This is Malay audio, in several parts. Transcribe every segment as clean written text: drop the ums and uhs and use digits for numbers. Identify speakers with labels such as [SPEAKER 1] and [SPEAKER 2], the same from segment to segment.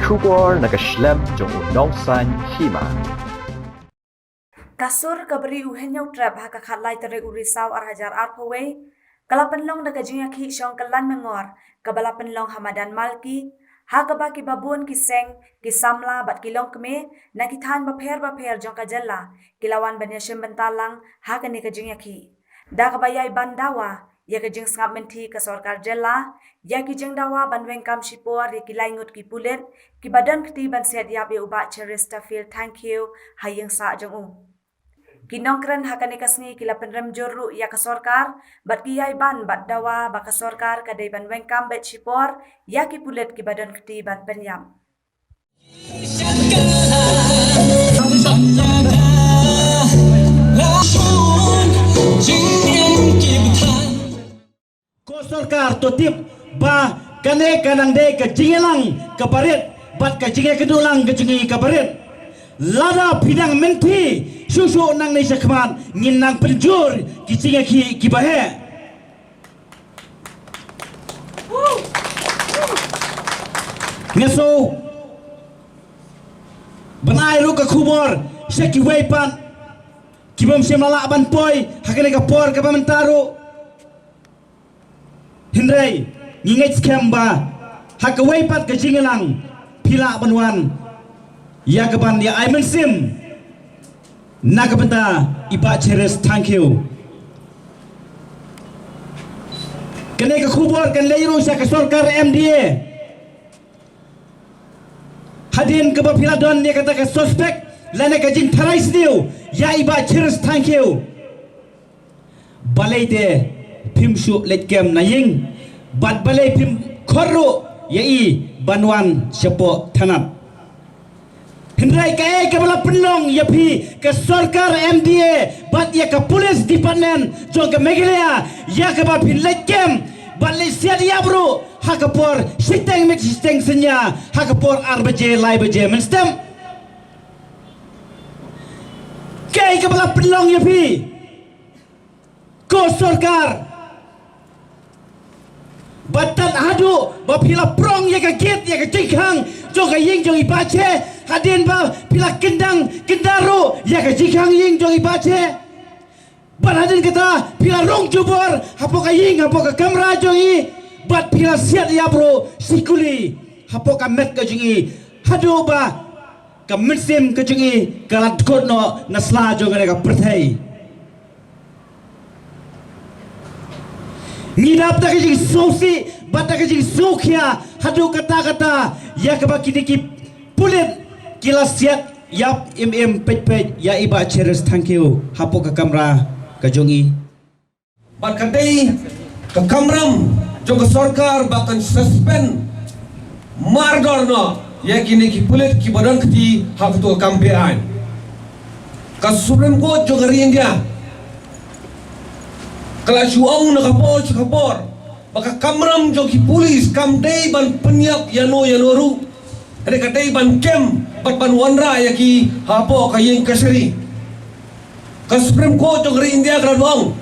[SPEAKER 1] kubor nakaslem jong unongsan hima.
[SPEAKER 2] Kasur kaberi uhenyo trap haka khatlai tere urisau arhajar arpaway kalapenlong nakajinga ki syong kalan mengor kabalapenlong hamadan malki hakabaki babun kiseng kisamla bat kilong keme nakithan bapher jong kajalla kilawan banyashim bentalang hakani kajinga ki da kabayai bandawa ya kajing sangap menti ke sorkar jella ya kijeng dawa banweng kam shipor ya kilaingut ki pulet ki badan keti ban set yap ya uba cherista feel thank you hayeng sa jong u kinongkren hakani kasngi kila penrem joru ya ke sorkar bat kiyai ban bat dawa ba ke sorkar kadai banweng kam bet shipor ya ki pulet ki badan keti ban penyam
[SPEAKER 3] Ko sorkar to tip ba kane kanang de ke jingelang ke parit bat ke jinge kedulang ke jingi ke parit lada pidang menti susu nang ni sakman ngin nang penjur ki jinge ki bahe ngeso banai ru ke kubor seki weipan kibom semala ban poi hakene ka por ka pamentaru Hindray, ngingay skemba, hakaway pat kajingilang, pila banwan, yagaban ya Ayman Sim, nakabenta iba cheres thank you. Kanay kakubor kan layro siya kasorkar MDA. Hadin kabapila don niya kata ka suspect, lana kajing taray siniw, ya iba cheres thank you. Balay de, pimsu let kem naying bat balai pim khorru yai banwan sepo thanat hindrai kae ke bala penlong yapi ke sarkar MDA bat ya ke police department jong ke megelia ya ke ba pin let kem balai siat ya bro hakapor siteng mek siteng senya hakapor arbaje lai baje menstem kae ke bala penlong yapi ko sarkar Batan hadu bapila prong ya ka git ya ka jikhang jong ka ying jong ibache hadin ba pila kendang kendaru ya ka jikhang ying jong ibache ban hadin kata pila rong jubor hapo ka ying hapo ka kamera jong i bat pila siat ya bro sikuli hapo ka met ka jong i hadu ba ka mensim ka jong i kalat kodno nasla jong ka perthai ngidap tak kajing sosi bata kajing sokia hadu kata-kata ya kebaki dikip pulit kilas siat yap pej ya iba cheers thank you hapo ke kamera kajongi
[SPEAKER 4] bat kadai ke kamram jong ke sarkar bahkan suspend mardorno ya kini ki pulit ki badan keti hak tu kampean ke Supreme Court jong ke India kalau suang nak kapor, maka kamram joki polis kam day ban penyiap yanoru, ada kadai ban kem ban wanra yaki hapo kayeng kaseri, ke Supreme Court joki India kalau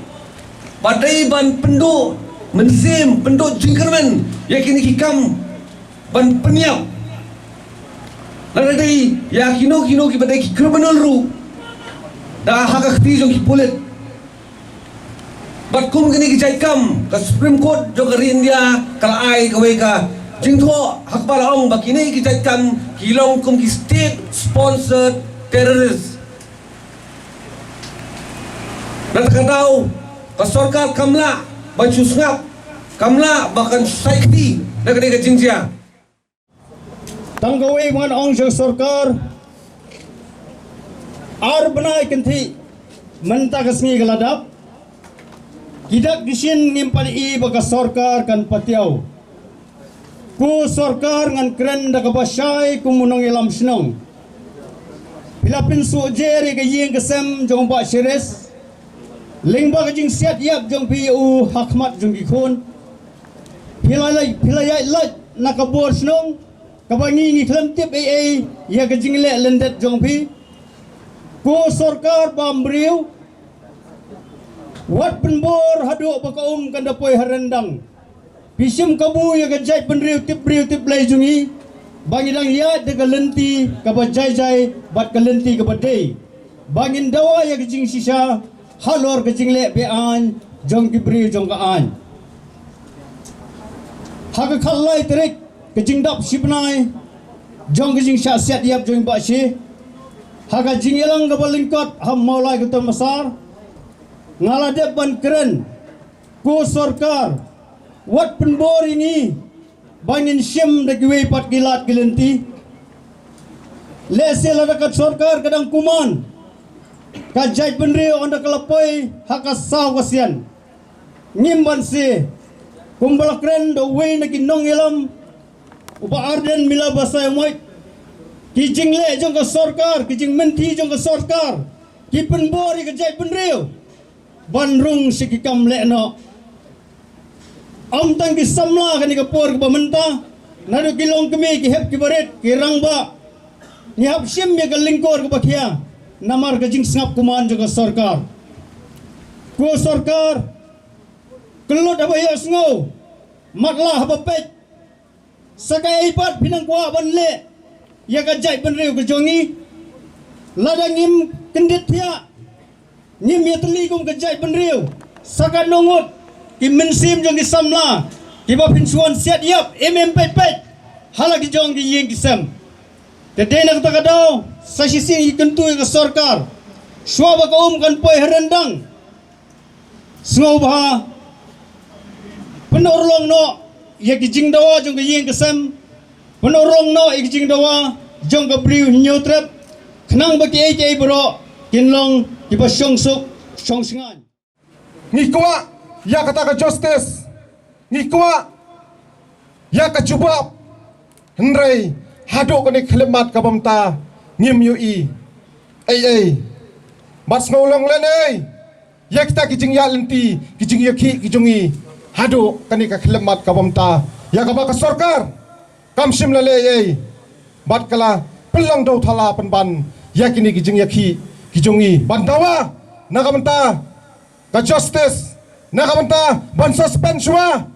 [SPEAKER 4] badai ban pendu mensim pendu jingkerman yaki ni kam ban penyiap, lalu day yakino ki badai ki kriminal ru, dah hak akti joki polis. Bat kum kini kijai kam ke Supreme Court jog India kal ai kawai ka jingtho hak balong bakini kijai kam kilong kum ki state sponsored terrorist nak kadau ke sarkar kamla baju sngap kamla bahkan saikti nak ke jingjia
[SPEAKER 3] tanggawai man ong sarkar ar banai kenti menta kasngi galadap Kidak disin nimpal i baka sarkar kan patiaw. Ku sarkar ngan kren da kabasyay kumunong ilam sinong. Pilapin sujeri ka ying kasem jong ba shiris. Lingba ka jing siat yap jong PU hakmat jong gikun. Pilayay lat nakabor sinong. Kabangi ni tip AA ya ka jing le lendet jong pi. Ku sarkar bambriw. Wat penbor hadu pakaum kanda poi harendang. Pisim kabu ya kajai penriu tip lay jungi. bangidang ya de kalenti kabat jai bat kalenti kabat day bangin dawa ya kejing sisa halor kejing le bean jong kibri jong kaan haga khallai terik kejing dap sipnai jong kejing syasiat yap jong bakshi haga jing yelang kabalingkot ham maulai keton masar ngaladep ban keren ko sarkar wat penbor ini bangin syem de giwe pat gilat gelenti lese ladakat sarkar kadang kuman kajai penri onda kelapoi hakasaw kasian ngimban si kumbal keren do we na kinong ilam upa arden mila basay moy kijing le jong ka sarkar kijing menti jong ka sarkar ki penbor kajai penri banrung sikikam le no am tang ki samla kani ka por ka pamenta nado kilong kemi ki hep ki baret ki rangba ni hap sim ya ka lingkor ka bakhia namar ka jing snap kuman jo ka sarkar ko sarkar kelot abaya sngo matla haba pet sakai ipat pinang kwa banle ya ka jai penriu ka jongi ladangim kendit thia ngim ya teli kum ka jai penriu sakan nongot ki mensim jong ki samla ki ba pinsuan siat yap pet hala ki jong ki yeng ki sam te dena kata kadau sa sising i kentu ka sarkar shwa ba ka kan poi herendang sngo ba penorlong no ya ki jing dawa jong ki yeng ki sam penorlong no i ki jing dawa jong ka briu nyotrep khnang ba ki ai bro kinlong ki ba shong suk shong singan
[SPEAKER 5] ni kwa ya kata ka justice ni kwa ya ka jubab hendrai hado ko ni khlemat ka bamta ngim yu i ai mas ngolong len ai ya kita kijing ya lenti kijing ya ki kijungi hado kani ka khlemat ka bamta ya ka ba ka sarkar kam sim la le ai bat kala pelang do thala panban ya kini kijing ya ki kijungi bandawa na ka bamta ka justice nakamanta ban suspend semua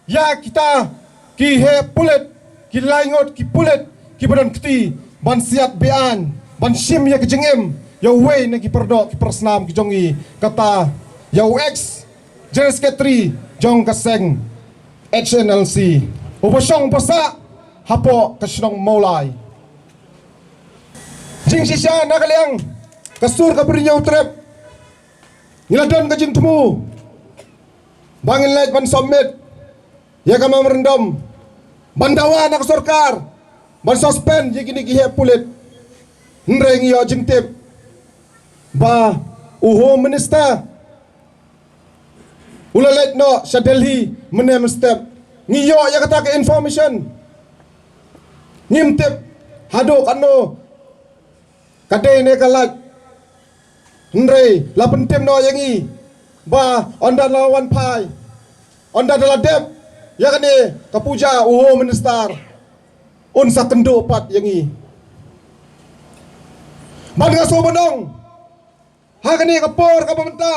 [SPEAKER 5] ya kita ki he pulet ki laingot ki pulet ki badan keti ban siat bean ban sim ya kejengem ya way na ki perdo ki persnam ki jongi kata ya ex general secretary jong kaseng HNLC ubosong basa hapo kasnong maulai jing sisya nakaliang kasur kabrinyaw trep niladon ka jing temu bangin lait ban submit ya kama merendam bandawa nak sarkar ban suspend ya kini kihe pulit nreng yo jintip ba uho minister ulalet no sa Delhi menem step ngiyo ya kata ke information ngimtip hado kano kadai ne kalat nrei la pentim no yangi ba onda lawan pai onda dalam dep ya kani kapuja uho minister unsa kendo pat yangi ban ngaso bonong ha kani kapor ka pamenta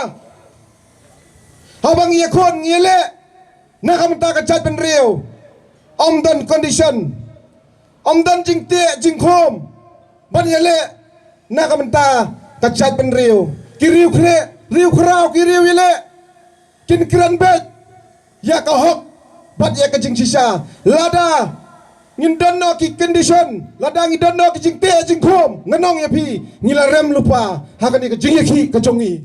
[SPEAKER 5] habang iya kon ngile na kamenta ka chat penriu omdan condition omdan jingte jingkhom ban yele na kamenta ka chat penriu kiriu kre riu krau kiriu ile kin kran bet ya ka hok bat ya ka jing sisa lada ngin donno ki condition lada ngi donno ki jing te jing khom nganong ya pi ngila rem lupa ha ka ni ka jing ya ki ka jongi